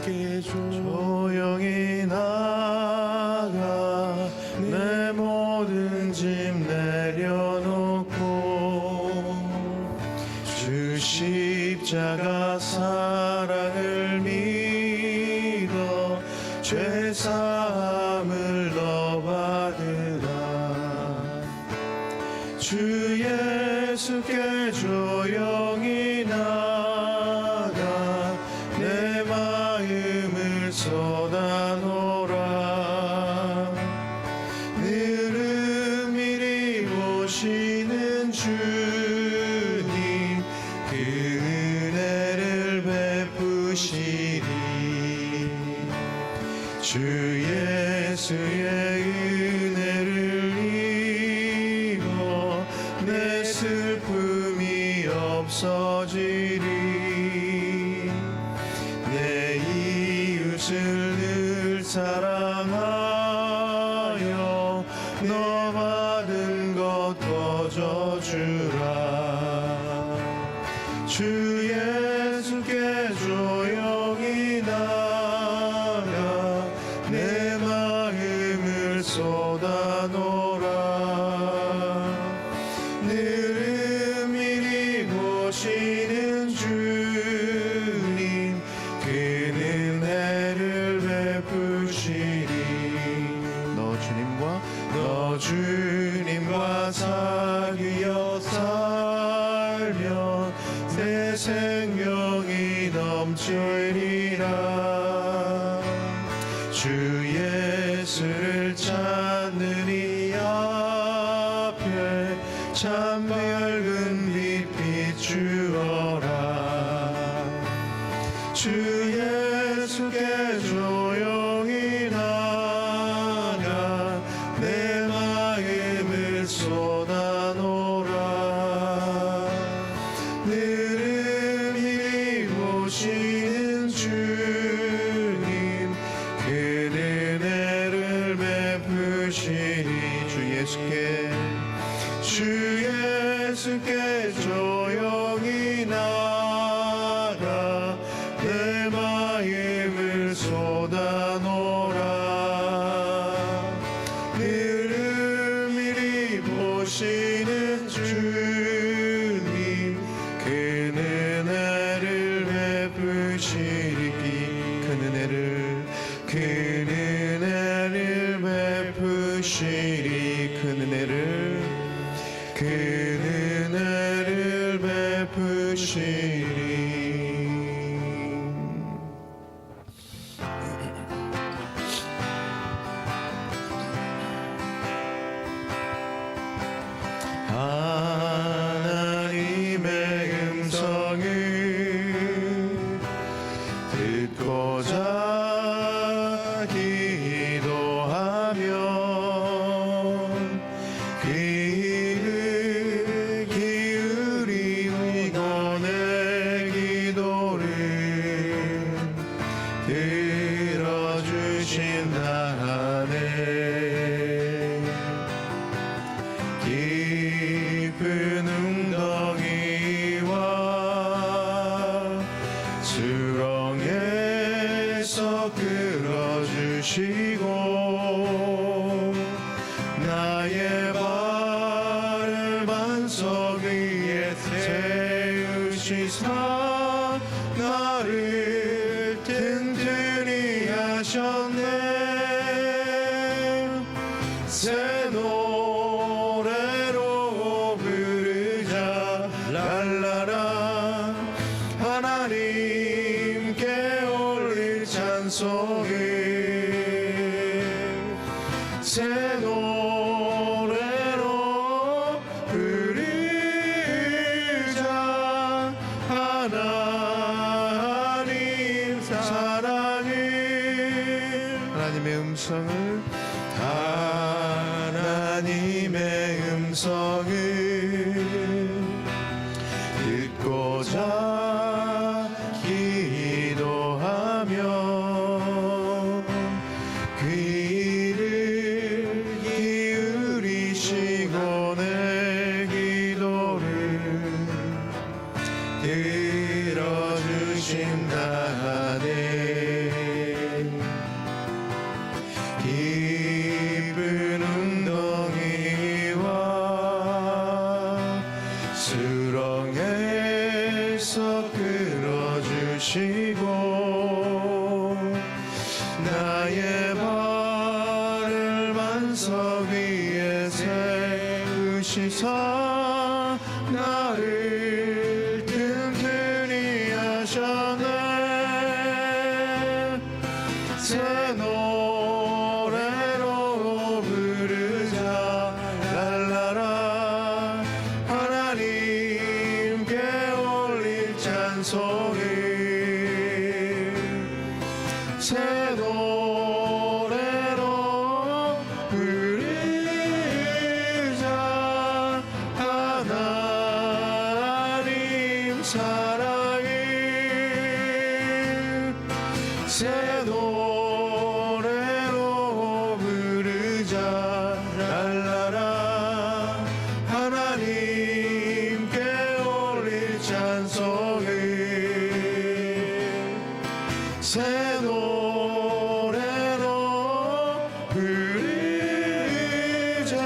깨줘. 조용히 나가 내 모든 짐 내려놓고 주 십자가 사랑을 믿어 죄사함을 너 받으라. 주 예수께 조용히 나가 내 마음을 쏟아놓으라. 늘 은밀히 오시는 주님 그 은혜를 베푸시리. 주 예수의 은혜를 입어 내 슬픔이 없어지리. 내 이웃을 늘 사랑하여 너 받은 것 거저주라. 주 예수께 조용히 나가 내 마음을 쏟아놓으라. 늘 은밀히 보시는 주님 그 은혜를 베푸시리. 너 주님과 사귀어 살면 내 생명이 넘치리라. 주 예수를 찾는 이 앞에 참 밝은 빛 비추어라. 주 예수께 조용히 나가 내 마음을 쏟아놓으라. 늘 은밀히 보시는 주님 그 은혜를 베푸시리. 주 예수께 조용히 나가 내 마음을 쏟아놓으라. 늘 은밀히 보시는 주님 그 은혜를 베푸시리. 그 은혜를 베푸시리. 그 은혜를 베푸시리. 하나님의 음성을 듣고자 기도하면 귀를 기울이고 내 기도를 들어주신다 하네. 깊은 웅덩이와 수렁에서 끌어주시고 나의 발을 반석 위에 세우시사 나를 든든히 하셨네. 새 노래로 부르자 랄라라. 하나님께 올릴 찬송을 새 노래로 부르자. 하나님 사랑을 하나님의 음성을 듣고자 기도하며 귀를 기울이시고 내 기도를 들어주신다 하네. 불쑥 끌어주시고 나의 발을 반석 위에 세우시사 나를 튼튼히 하셨네. 새 노래로 부르자 랄라라 하나님께 올릴 찬송이 새 노래로 부르자 하나님 사랑이 새 노래로 부르자 랄라라 하나님께 올릴 찬송이 새 노래로 부르자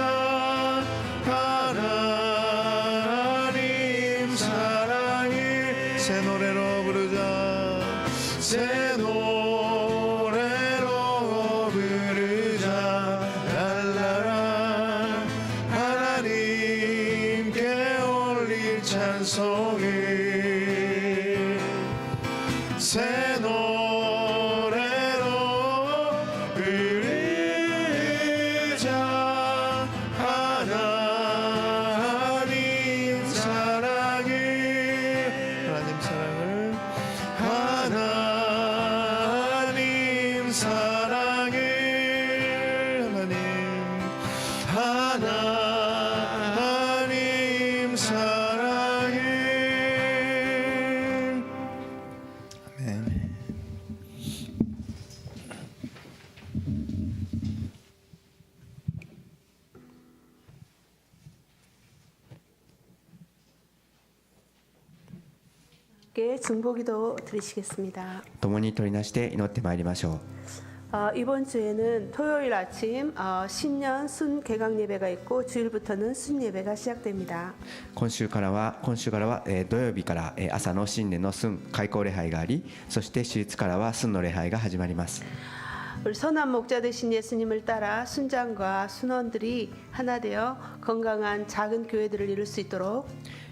하나님 사랑이 새 노래로 부르자 새 노래로 부르자 랄라라 하나님께 올릴 찬송이 새 노래로 부르자 하나님 사랑이 하나님 사랑을 하나님 사랑을 하나님 사랑을 아멘. 함께 중보기도 드리시겠습니다. 共に取りなして祈ってまいりましょう。 이번 주에는 토요일 아침 신년 순 개강 예배가 있고 주일부터는 순 예배가 시작됩니다. 今週からは、土曜日から、朝の新年の순開口礼拝があり、そして主日からは순の礼拝が始まります。 우리 선한 목자 되신 예수님을 따라 순장과 순원들이 하나 되어 건강한 작은 교회들을 이룰 수 있도록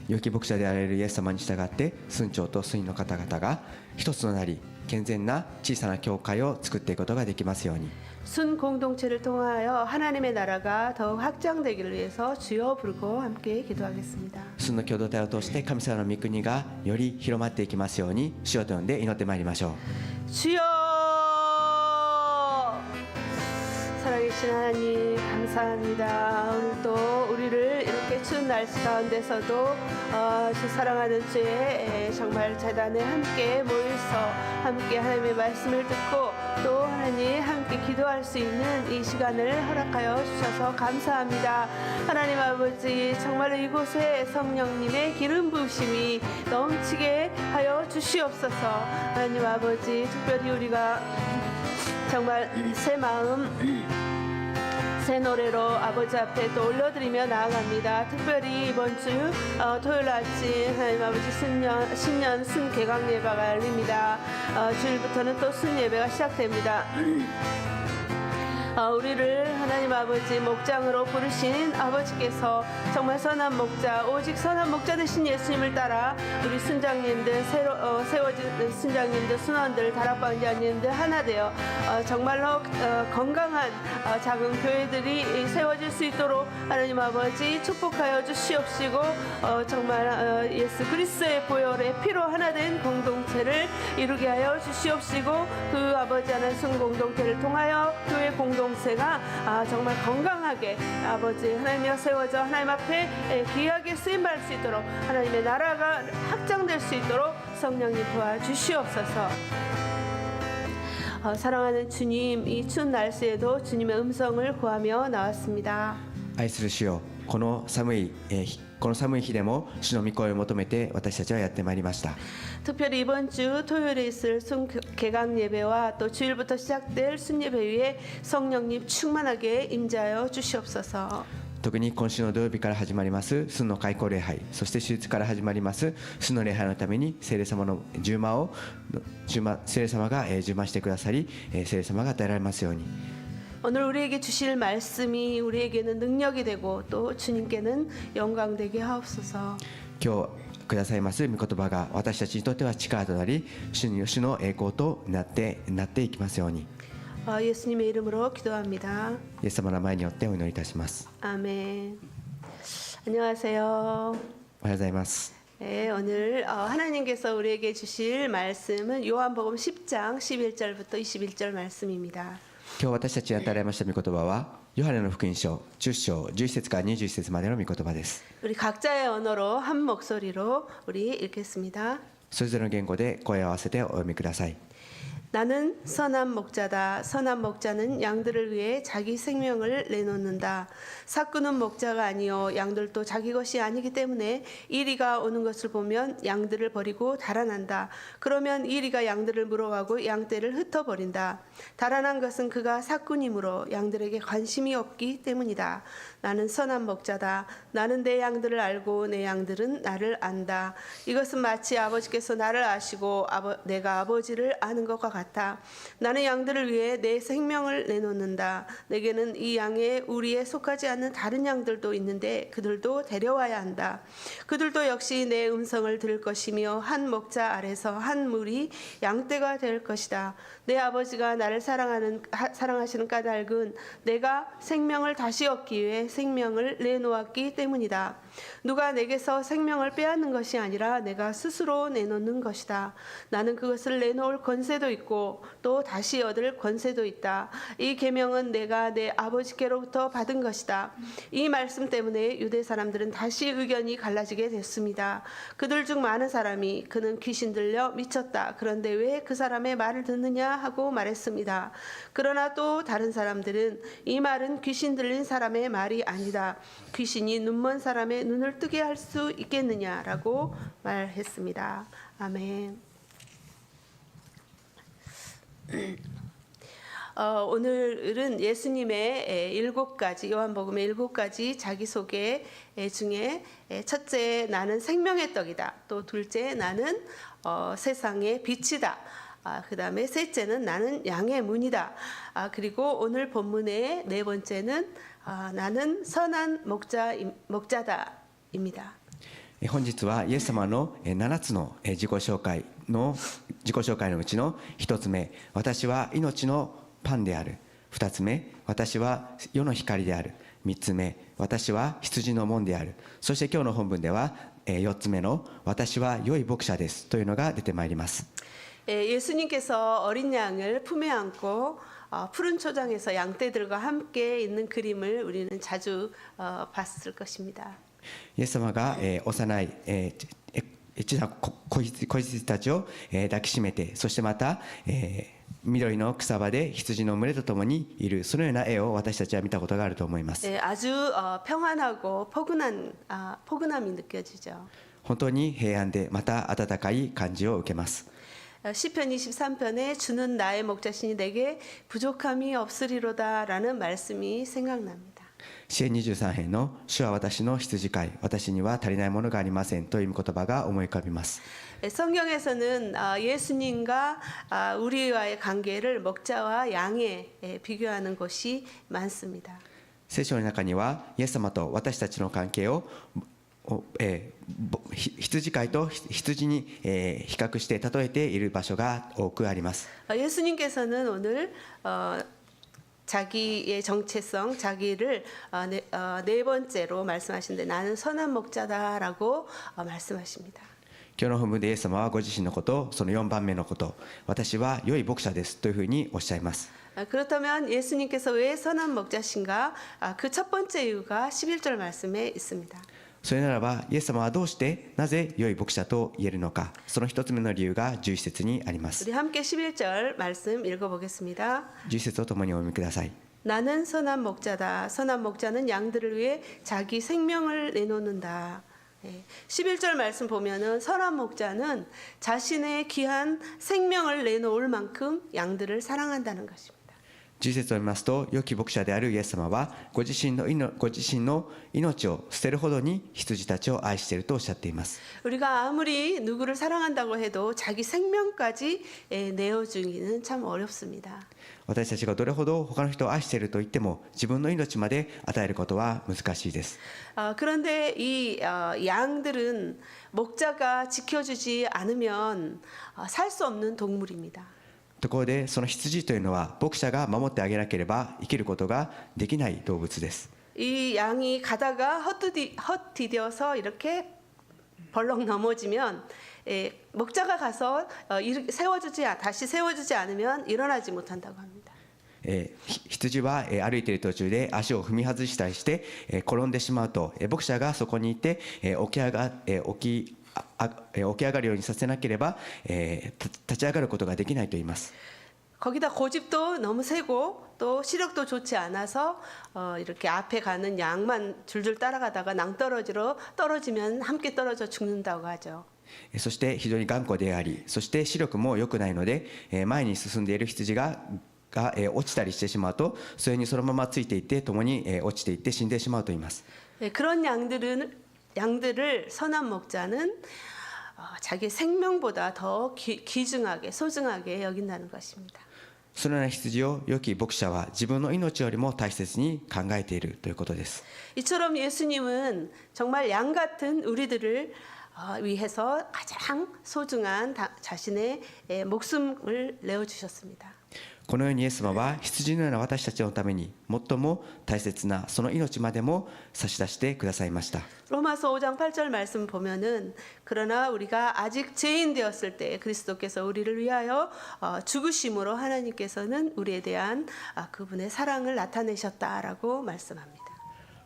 良き牧者であられるイエス様に従って순長と순員の方々が一つとなり、健全な小さな教会を作っていくことができますように。 순 공동체를 통하여 하나님의 나라가 더욱 확장되기를 위해서 주여 부르고 함께 기도하겠습니다. 순の共同体を通して神様の御国がより広まっていきますように、主よと呼んで祈ってまいりましょう。 주여 살아계신 하나님 감사합니다. 오늘도 우리를 이렇게 추운 날씨 가운데서도 주 사랑하는 주의 정말 재단에 함께 모여서 함께 하나님의 말씀을 듣고 또 하나님 함께 기도할 수 있는 이 시간을 허락하여 주셔서 감사합니다. 하나님 아버지 정말 이곳에 성령님의 기름 부으심이 넘치게 하여 주시옵소서. 하나님 아버지 특별히 우리가 정말 새 마음 새 노래로 아버지 앞에 또 올려드리며 나아갑니다. 특별히 이번 주 토요일 아침 하나님 아버지 신년 순 개강 예배가 열립니다. 주일부터는 또 순 예배가 시작됩니다. 우리를 하나님 아버지 목장으로 부르신 아버지께서 정말 선한 목자, 오직 선한 목자 되신 예수님을 따라 우리 순장님들, 세워진 순장님들, 순원들, 다락방자님들 하나 되어 정말로 건강한 작은 교회들이 세워질 수 있도록 하나님 아버지 축복하여 주시옵시고 정말 예수 그리스도의 보혈의 피로 하나 된 공동체를 이루게 하여 주시옵시고 그 아버지 하나님 순 공동체를 통하여 교회 공동체가 정말 건강하게 아버지 하나님이여 세워져 하나님 앞에 귀하게 쓰임받을 수 있도록 하나님의 나라가 확장될 수 있도록 성령님 도와주시옵소서. 사랑하는 주님, 이 추운 날씨에도 주님의 음성을 구하며 나왔습니다. 愛する主よ、この寒い日でも主の御声を求めて私たちはやってまいりました。 특별히 이번 주 토요일에 있을 순 개강 예배와 또 주일부터 시작될 순 예배 위에 성령님 충만하게 임재하여 주시옵소서. 特に今週の土曜日から始まります主の開口礼拝、そして手術から始まります主の礼拝のために聖霊様の聖霊様が充満してくださり、聖霊様が与えられますように。 오늘 우리에게 주실 말씀이 우리에게는 능력이 되고 또 주님께는 영광 되게 하옵소서. 今日くださいます御言葉が私たちにとっては力となり、主の栄光となっていきますように。 예수님의 이름으로 기도합니다. イエス様の名前によってお祈りいたします。 아멘. 안녕하세요. おはようございます。 네, 오늘 하나님께서 우리에게 주실 말씀은 요한복음 10장 11절부터 21절 말씀입니다. 今日私たちに与えられました御言葉はヨハネの福音書10章11節から21節までの御言葉です。 우리 각자의 언어로 한 목소리로 우리 읽겠습니다. それぞれの言語で声を合わせてお読みください。 나는 선한 목자다. 선한 목자는 양들을 위해 자기 생명을 내놓는다. 삭구는 목자가 아니요 양들도 자기 것이 아니기 때문에 이리가 오는 것을 보면 양들을 버리고 달아난다. 그러면 이리가 양들을 물어가고 양떼를 흩어버린다. 달아난 것은 그가 삭구니므로 양들에게 관심이 없기 때문이다. 나는 선한 목자다. 나는 내 양들을 알고 내 양들은 나를 안다. 이것은 마치 아버지께서 나를 아시고 내가 아버지를 아는 것과 같다. 나는 양들을 위해 내 생명을 내놓는다. 내게는 이 양의 우리에 속하지 않는 다른 양들도 있는데 그들도 데려와야 한다. 그들도 역시 내 음성을 들을 것이며 한 목자 아래서 한 무리 양떼가 될 것이다. 내 아버지가 나를 사랑하시는 까닭은 내가 생명을 다시 얻기 위해 생명을 내놓았기 때문이다. 누가 내게서 생명을 빼앗는 것이 아니라 내가 스스로 내놓는 것이다. 나는 그것을 내놓을 권세도 있고 또 다시 얻을 권세도 있다. 이 계명은 내가 내 아버지께로부터 받은 것이다. 이 말씀 때문에 유대 사람들은 다시 의견이 갈라지게 됐습니다. 그들 중 많은 사람이 그는 귀신 들려 미쳤다. 그런데 왜 그 사람의 말을 듣느냐 하고 말했습니다. 그러나 또 다른 사람들은 이 말은 귀신 들린 사람의 말이 아니다. 귀신이 눈먼 사람의 눈을 뜨게 할 수 있겠느냐라고 말했습니다. 아멘. 오늘은 예수님의 7가지 요한복음의 7가지 자기소개 중에 첫째 나는 생명의 떡이다. 또 둘째 나는 세상의 빛이다. 그 다음에 셋째는 나는 양의 문이다. 그리고 오늘 본문의 네 번째는 나는 선한 목자다입니다. 本日はイエス様の7つの自己紹介のうちの1つ目、私は命のパンである。2つ目、私は世の光である。3つ目、私は羊の門である。そして今日の本文では4つ目の私は良い牧者ですというのが出てまいります。 예수님께서 어린 양을 품에 안고 푸른 초장에서 양떼들과 함께 있는 그림을 우리는 자주 봤을 것입니다. イエス様が幼い小さな子羊たちを抱きしめて、そしてまた緑の草場で羊の群れとともにいる、そのような絵を私たちは見たことがあると思います。 아주 평안하고 포근함이 느껴지죠. 本当に平安でまた温かい感じを受けます。 시편 23편에 주는 나의 목자시니 내게 부족함이 없으리로다라는 말씀이 생각납니다. 詩編23編の主は私の羊飼い、私には足りないものがありませんという言葉が思い浮かびます。 성경에서는 예수님과 우리와의 관계를 먹자와 양에 비교하는 곳이 많습니다. 聖書の中にはイエス様と私たちの関係を羊飼いと羊に比較して例えている場所が多くあります。 예수님께서는 오늘 자기의 정체성, 자기를 네 번째로 말씀하시는데 나는 선한 목자다라고 말씀하십니다. 今日の本文でイエス様はご自身のこと、その4番目のこと、私は良い牧者ですというふうにおっしゃいます。 그렇다면 예수님께서 왜 선한 목자신가? 그 첫 번째 이유가 11절 말씀에 있습니다. それならばイエス様はどうしてなぜ良い牧者と言えるのか、その一つ目の理由が11節にあります。 우리 함께 11절 말씀 읽어보겠습니다. 11節をともにお読みください。 나는 선한 목자다. 선한 목자는 양들을 위해 자기 생명을 내놓는다. 11절 말씀 보면은 선한 목자는 자신의 귀한 생명을 내놓을 만큼 양들을 사랑한다는 것입니다. 10節を見ますと、良き牧者であるイエス様はご自身の命を捨てるほどに羊たちを愛しているとおっしゃっています。 우리가 아무리 누구를 사랑한다고 해도 자기 생명까지 내어주기는 참 어렵습니다. 私たちがどれほど他の人を愛していると言っても自分の命まで与えることは難しいです。 그런데 이 양들은 목자가 지켜주지 않으면 살 수 없는 동물입니다. ところでその羊というのは牧者が守ってあげなければ生きることができない動物です。 이 양이 가다가 헛디뎌서 이렇게 벌렁 넘어지면 목자가 가서 다시 세워주지 않으면 일어나지 못한다고 합니다. 羊は歩いている途中で足を踏み外したりして転んでしまうと牧者がそこにいて起き上がるようにさせなければ立ち上がることができないと言います。 거기다 고집도 너무 세고 또 시력도 좋지 않아서 이렇게 앞에 가는 양만 줄줄 따라가다가 낭떠러지로 떨어지면 함께 떨어져 죽는다고 하죠. そして非常に頑固であり、そして視力も良くないので前に進んでいる羊が落ちたりしてしまうとそれにそのままついていって共に落ちていって死んでしまうと言います。 그런 양들을 선한 목자는 자기 생명보다 더 귀중하게 소중하게 여긴다는 것입니다. そのような羊を良き牧者は自分の命よりも大切に考えているということです。 이처럼 예수님은 정말 양 같은 우리들을 위해서 가장 소중한 자신의 목숨을 내어주셨습니다. このようにイエス様は羊のような私たちのために最も大切なその命までも差し出してくださいました。 로마서 5장 8절 말씀 보면은 그러나 우리가 아직 죄인 되었을 때 그리스도께서 우리를 위하여 죽으심으로 하나님께서는 우리에 대한 그분의 사랑을 나타내셨다라고 말씀합니다.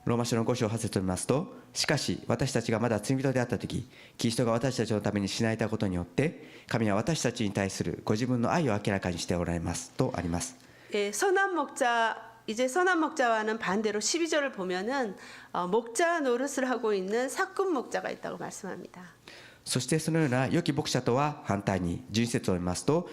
ローマ書の5章8節を見ますと、しかし私たちがまだ罪人であった時、キリストが私たちのために死なれたことによって神は私たちに対するご自分の愛を明らかにしておられますとあります。 선한 목자와는 반대로 12절을 보면은 목자 노릇을 하고 있는 사꾼 목자가 있다고 말씀합니다. そしてそのような良き牧者とは反対に12節を見ますと、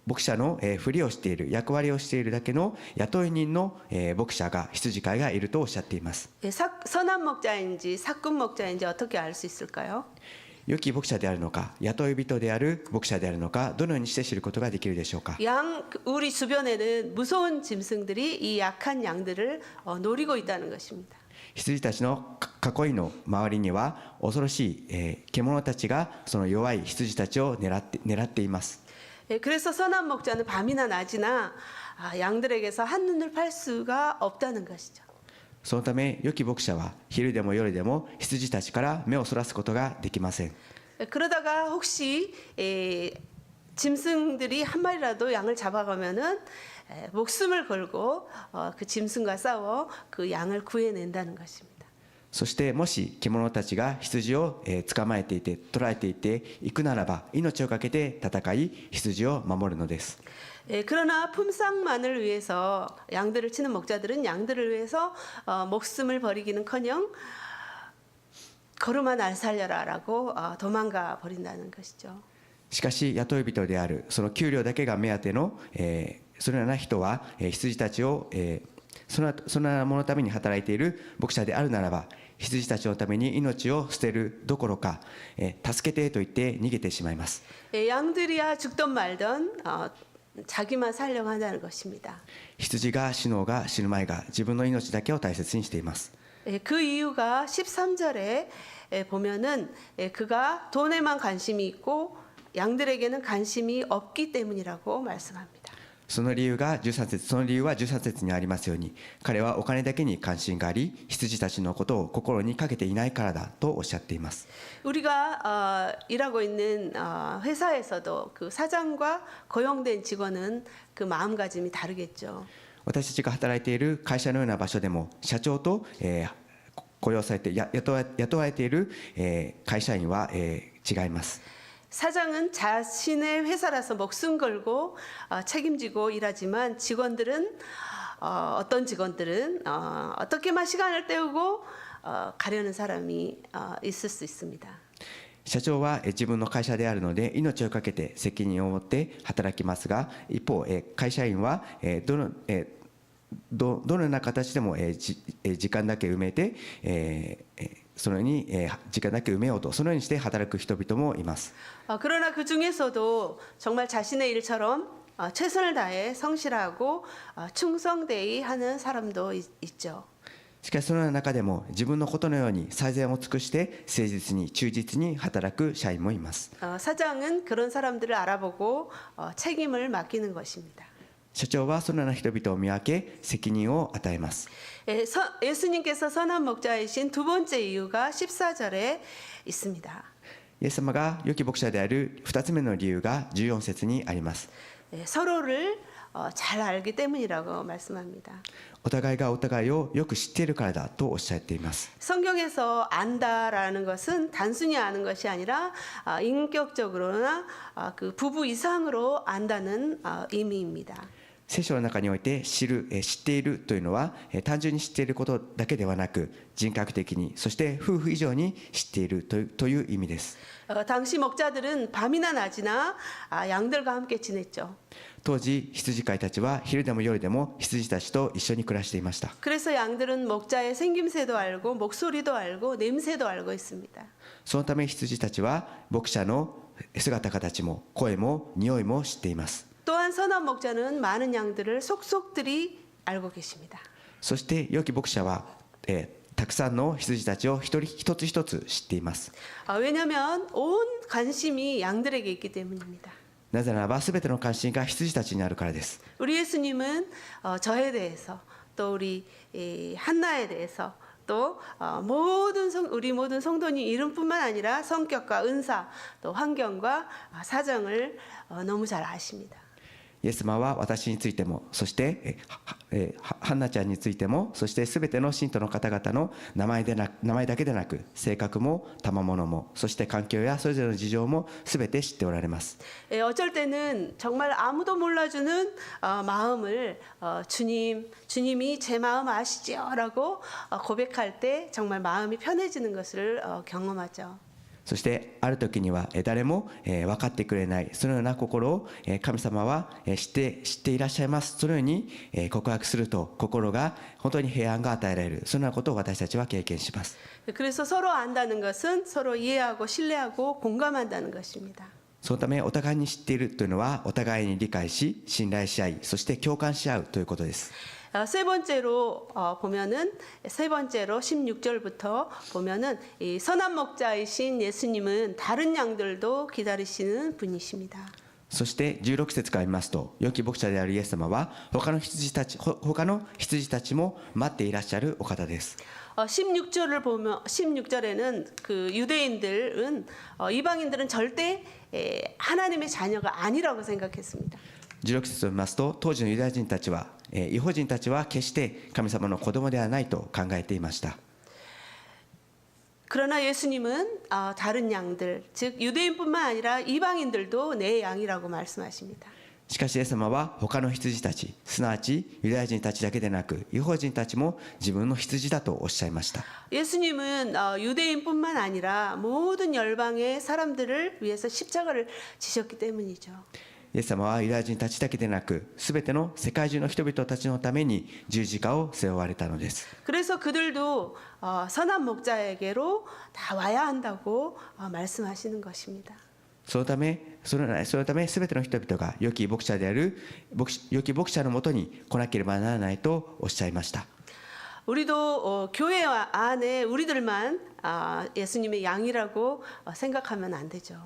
牧者のふりをしている役割をしているだけの雇い人の牧者が羊飼いがいるとおっしゃっています。 선한 목자인지 사꾼 목자인지 어떻게 알 수 있을까요? 良き牧者であるのか雇い人である牧者であるのかどのようにして知ることができるでしょうか。 우리 주변에는 무서운 짐승들이 이 약한 양들을 노리고 있다는 것입니다. 羊たちの囲いの周りには恐ろしい獣たちがその弱い羊たちを狙っています。 그래서 선한 목자는 밤이나 낮이나 양들에게서 한눈을 팔 수가 없다는 것이죠. そのため良き牧者は昼でも夜でも羊たちから目をそらすことができません。 그러다가 혹시 짐승들이 한 마리라도 양을 잡아가면은 목숨을 걸고 그 짐승과 싸워 그 양을 구해낸다는 것입니다. そしてもし獣たちが羊を捕まえていて捕らえていていくならば命を懸けて戦い羊を守るのです。 그러나 품삯만을 위해서 양들을 치는 목자들은 양들을 위해서 목숨을 버리기는커녕 걸음아 날 살려라라고 도망가 버린다는 것이죠. しかし雇い人であるその給料だけが目当てのそのような人は羊たちをそのようなもののために働いている牧者であるならば羊たちのために命を捨てるどころか助けてと言って逃げてしまいます。 양들이야 죽던 말던 자기만 살려고 한다는 것입니다. 羊が死のうが死ぬ前が自分の命だけを大切にしています。 그 이유가 13절에 보면은 그가 돈에만 관심이 있고 양들에게는 관심이 없기 때문이라고 말씀합니다. その理由は13節にありますように彼はお金だけに関心があり羊たちのことを心にかけていないからだとおっしゃっています。 우리가 일하고 있는 회사에서도 그 사장과 고용된 직원은 그 마음가짐이 다르겠죠. 私たちが働いている会社のような場所でも社長と雇用されて雇われている会社員は違います。 사장은 자신의 회사라서 목숨 걸고 책임지고 일하지만 어떤 직원들은 어떻게만 시간을 때우고 가려는 사람이 있을 수 있습니다. 社長は自分の会社であるので命をかけて責任を持って働きますが、一方会社員はどのような形でも時間だけ埋めてそのように時間だけ埋めようとそのようにして働く人々もいます。 그러나 그 중에서도 정말 자신의 일처럼 최선을 다해 성실하고 충성되이 하는 사람도 있죠. しかしそのような中でも自分のことのように最善を尽くして誠実に忠実に働く社員もいます。 사장은 그런 사람들을 알아보고 책임을 맡기는 것입니다. 社長はそのような人々を見分け責任を与えます。 예수님께서 선한 목자이신 두 번째 이유가 14절에 있습니다. イエス様が良き牧者である2つ目の理由が14節にあります。 서로를 잘 알기 때문이라고 말씀합니다. お互いがお互いをよく知っているからだとおっしゃっています。 성경에서 안다라는 것은 단순히 아는 것이 아니라 인격적으로나 그 부부 이상으로 안다는 의미입니다. 聖書の中において知っているというのは単純に知っていることだけではなく人格的にそして夫婦以上に知っているという意味です。 당시 목자들은 밤이나 낮이나 양들과 함께 지냈죠. 当時羊飼いたちは昼でも夜でも羊たちと一緒に暮らしていました。 그래서 양들은 목자의 생김새도 알고 목소리도 알고 냄새도 알고 있습니다. そのため羊たちは牧者の姿形も声も匂いも知っています。 또한 선한 목자는 많은 양들을 속속들이 알고 계십니다. そして良き牧者はたくさんの羊たちを一つ一つ知っています。 왜냐하면 온 관심이 양들에게 있기 때문입니다. なぜならば全ての関心が羊たちにあるからです。 우리 예수님은 저에 대해서 또 우리 한나에 대해서 또 우리 모든 성도님 이름뿐만 아니라 성격과 은사 또 환경과 사정을 너무 잘 아십니다. イエス様は私についてもそしてハンナちゃんについてもそして全ての信徒の方々の名前だけでなく性格も賜物もそして環境やそれぞれの事情も全て知っておられます。 어쩔 때는 정말 아무도 몰라주는 마음을 주님이 제 마음 아시죠라고 고백할 때 정말 마음이 편해지는 것을 경험하죠. そしてある時には誰も分かってくれないそのような心を神様は知っていらっしゃいます。そのように告白すると心が本当に平安が与えられるそのようなことを私たちは経験します。 그래서 서로 안다는 것은 서로 이해하고 신뢰하고 공감한다는 것입니다. そのためお互いに知っているというのはお互いに理解し信頼し合いそして共感し合うということです。 세 번째로 보면은 16절부터 보면은 이 선한 목자이신 예수님은 다른 양들도 기다리시는 분이십니다. そして16節から見ますと良き牧者であるイエス様は他の羊たちも待っていらっしゃるお方です。 16절을 보면 16절에는 그 유대인들은 이방인들은 절대 하나님의 자녀가 아니라고 생각했습니다. 16節を見ますと当時のユダヤ人たちは異邦人たちは決して神様の子供ではないと考えていました。 그러나 예수님은 다른 양들 즉 유대인뿐만 아니라 이방인들도 내 양이라고 말씀하십니다. しかしイエス様は他の羊たちすなわちユダヤ人たちだけでなく異邦人たちも自分の羊だとおっしゃいました。 예수님은 유대인뿐만 아니라 모든 열방의 사람들을 위해서 십자가를 지셨기 때문이죠. イエス様はユダヤ人たちだけでなく全ての世界中の人々たちのために十字架を背負われたのです。 그래서 그들도 선한 목자에게로 다 와야 한다고 말씀하시는 것입니다. そのため全ての人々が良き牧者のもとに来なければならないとおっしゃいました。 우리도 교회 안에 우리들만 예수님의 양이라고 생각하면 안 되죠.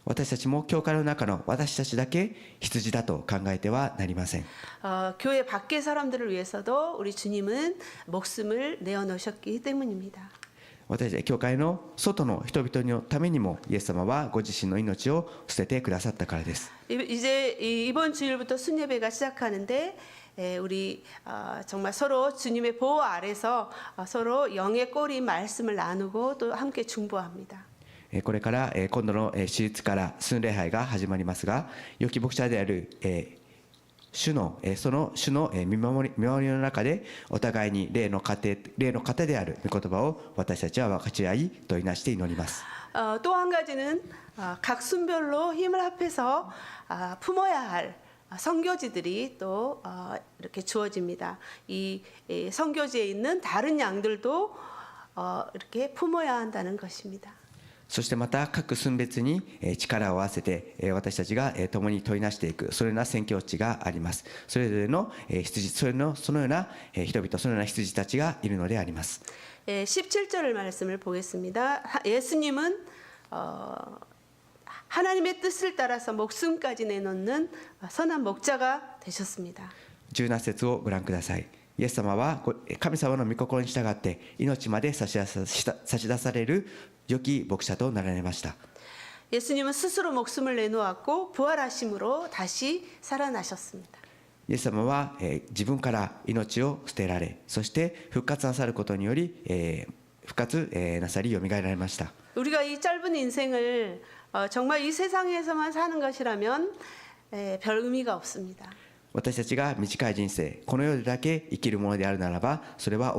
私たちも教会の中の私たちだけ羊だと考えてはなりません。 교회 밖의 사람들을 위해서도 우리 주님은 목숨을 내어놓으셨기 때문입니다. 私たち教会の外の人々のためにもイエス様はご自身の命を捨ててくださったからです。 이제 이번 주일부터 순예배가 시작하는데 우리 정말 서로 주님의 보호 아래서 서로 영의 꼬리 말씀을 나누고 또 함께 중보합니다. これから今度の手術から순례礼拝が始まりますが良き牧者であるその主の見守りの中でお互いに霊の糧である御言葉を私たちは分かち合い問いなして祈ります。 또 한 가지는 각 순별로 힘을 합해서 품어야 할 선교지들이 또 이렇게 주어집니다. 이 선교지에 있는 다른 양들도 이렇게 품어야 한다는 것입니다. そしてまた各寸別に力を合わせて私たちが共に問いなしていくそのような宣教地があります。それぞれの羊そのような人々そのような羊たちがいるのであります。 17절 말씀을 보겠습니다. 예수님은 하나님의 뜻을 따라서 목숨까지 내놓는 선한 목자가 되셨습니다. 17節をご覧ください。イエス様は神様の御心に従って命まで差し出される良き牧者となられました。 예수님은 스스로 목숨을 내놓았고 부활하심으로 다시 살아나셨습니다. イエス様は自分から命を捨てられそして復活なさることにより復活なさりよみがえられました。 우리가 이 짧은 인생을 정말 이 세상에서만 사는 것이라면 별 의미가 없습니다. 私たちが短い人生この世でだけ生きるものであるならばそれは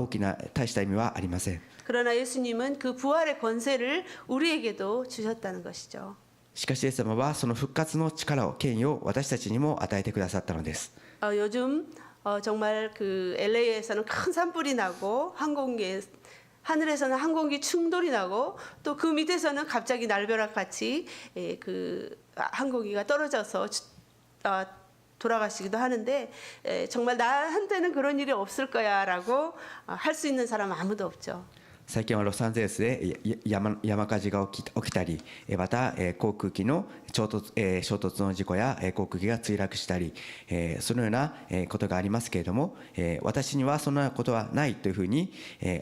大した意味はありません。 그러나 예수님은 그 부활의 권세를 우리에게도 주셨다는 것이죠. しかしイエス様はその復活の力を権威を私たちにも与えてくださったのです。 요즘 정말 그 LA에서는 큰 산불이 나고 하늘에서는 항공기 충돌이 나고 또 그 밑에서는 갑자기 날벼락 같이 그 항공기가 떨어져서 돌아가시기도 하는데 정말 나한테는 그런 일이 없을 거야라고 할 수 있는 사람 아무도 없죠. 最近はロサンゼルスで山火事が起きたりまた航空機の衝突の事故や航空機が墜落したりそのようなことがありますけれども私にはそんなことはないというふうに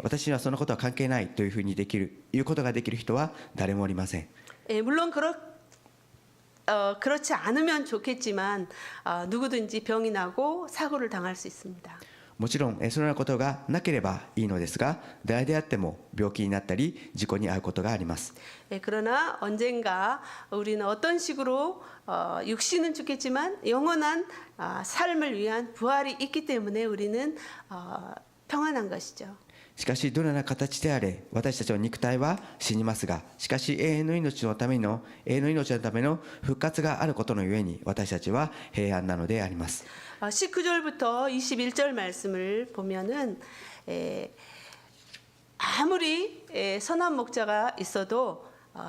私にはそんなことは関係ないというふうに言うことができる人は誰もおりません。 물론 그렇지 않으면 좋겠지만 누구든지 병이 나고 사고를 당할 수 있습니다. もちろんそのようなことがなければいいのですが誰であっても病気になったり事故に遭うことがあります。 그러나 언젠가 우리는 어떤 식으로 육신은 죽겠지만 영원한 삶을 위한 부활이 있기 때문에 우리는 평안한 것이죠. しかしどのような形であれ私たちの肉体は死にますがしかし永遠の命のための復活があることのゆえに私たちは平安なのであります。 19절부터 21절 말씀을 보면은 아무리 선한 목자가 있어도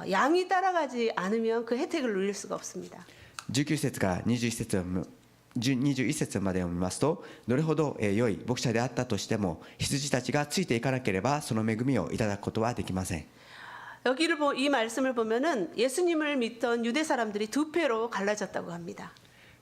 양이 따라가지 않으면 그 혜택을 누릴 수가 없습니다. 19節から21節までを見ますとどれほど良い牧者であったとしても羊たちがついていかなければその恵みをいただくことはできません。 이 말씀을 보면은 예수님을 믿던 유대 사람들이 두 패로 갈라졌다고 합니다.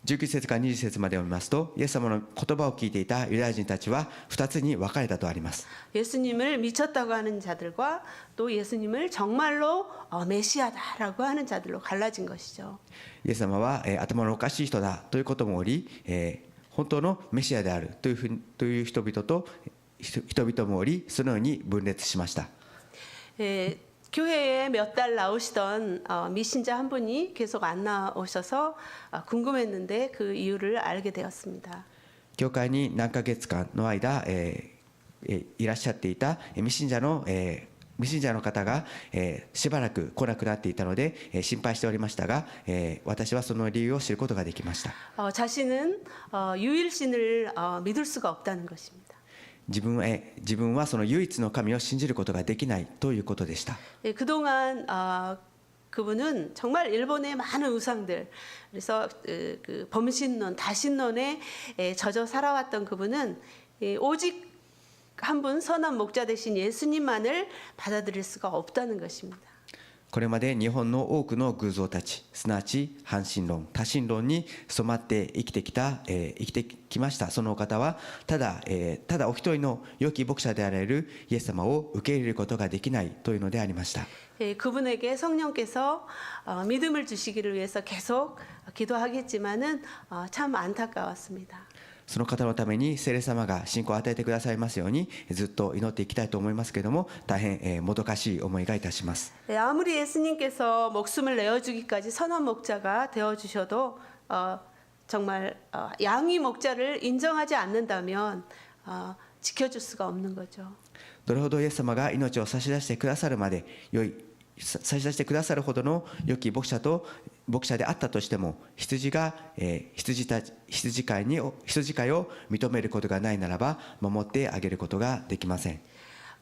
19節から20節までを見ますとイエス様の言葉を聞いていたユダヤ人たちは2つに分かれたとあります。 예수님을 미쳤다고 하는 자들과 또 예수님을 정말로 메시아다라고 하는 자들로 갈라진 것이죠. イエス様は頭のおかしい人だということもおり本当のメシアであるという人々もおりそのように分裂しました。 교회에 몇 달 나오시던 미신자 한 분이 계속 안 나오셔서 궁금했는데 그 이유를 알게 되었습니다. 教会に何ヶ月間の間いらっしゃっていた未信者の方がしばらく来なくなっていたので心配しておりましたが私はその理由を知ることができました。 자신은 유일신을 믿을 수가 없다는 것입니다. 自分はその唯一の神を信じることができないということでした。 그동안 그분은 정말 일본의 많은 우상들 그래서 그 범신론, 다신론에 젖어 살아왔던 그분은 오직 한 분 선한 목자 되신 예수님만을 받아들일 수가 없다는 것입니다. これまで日本の多くの偶像たちすなわち半神論多神論に染まって生きてきましたそのお方はただお一人の良き牧者であられるイエス様を受け入れることができないというのでありました。 그분에게 성령께서 믿음을 주시기를 위해서 계속 기도하겠지만은 참 안타까웠습니다. その方のために聖霊様が信仰を与えてくださいますようにずっと祈っていきたいと思いますけれども大変もどかしい思いがいたします。 아무리 예수님께서 목숨을 내어주기까지 선한 목자가 되어주셔도 정말 양이 목자를 인정하지 않는다면 지켜줄 수가 없는 거죠. どれほどイエス様が命を差し出してくださるまで差し出してくださるほどの良き牧者であったとしても、羊が、羊飼いを認めることがないならば守ってあげることができません。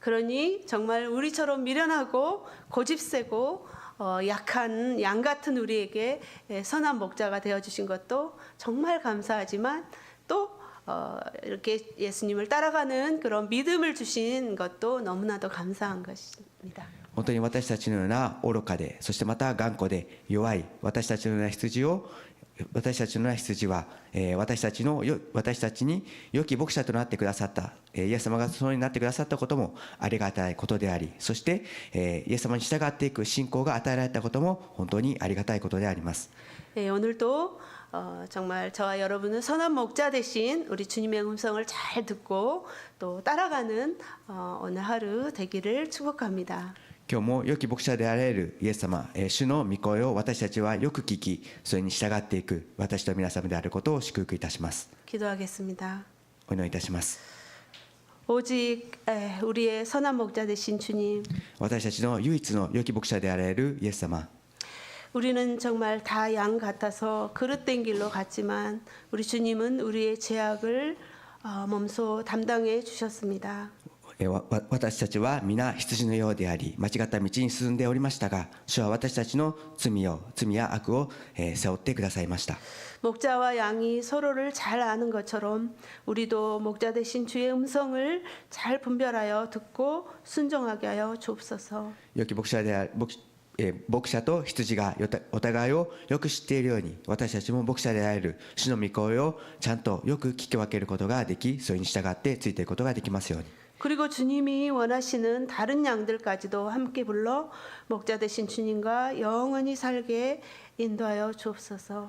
그러니 정말 우리처럼 미련하고 고집세고 약한 양 같은 우리에게 선한 목자가 되어주신 것도 정말 감사하지만 또 이렇게 예수님을 따라가는 그런 믿음을 주신 것도 너무나도 감사한 것입니다. 本当に私たちのような愚かで、そしてまた頑固で弱い私たちのような羊は、私たちに良き牧者となってくださった、イエス様がそのようになってくださったこともありがたいことであり、そして、イエス様に従っていく信仰が与えられたことも本当にありがたいことであります。 오늘도 정말 저와 여러분은 선한 목자 대신 우리 주님의 음성을 잘 듣고 또 따라가는 오늘 하루 되기를 축복합니다. 今日も良き牧者であられるイエス様、主の御声を私たちはよく聞き、それに従っていく私と皆様であることを祝福いたします。 기도하겠습니다. お祈りいたします。 오직 우리의 선한 목자 되신 주님, 私たちの唯一の良き牧者であられるイエス様、 우리는 정말 다 양 같아서 그릇된 길로 갔지만 우리 주님은 우리의 죄악을 몸소 담당해 주셨습니다. 私たちは皆羊のようであり間違った道に進んでおりましたが、主は私たちの罪や悪を背負ってくださいました。 목자와 양이 서로를 잘 아는 것처럼 우리도 목자 되신 주의 음성을 잘 분별하여 듣고 순종하게 하여 주옵소서. 良き牧者と羊がお互いをよく知っているように、私たちも牧者である主の御声をちゃんとよく聞き分けることができ、それに従ってついていくことができますように。 그리고 주님이 원하시는 다른 양들까지도 함께 불러 목자 되신 주님과 영원히 살게 인도하여 주옵소서.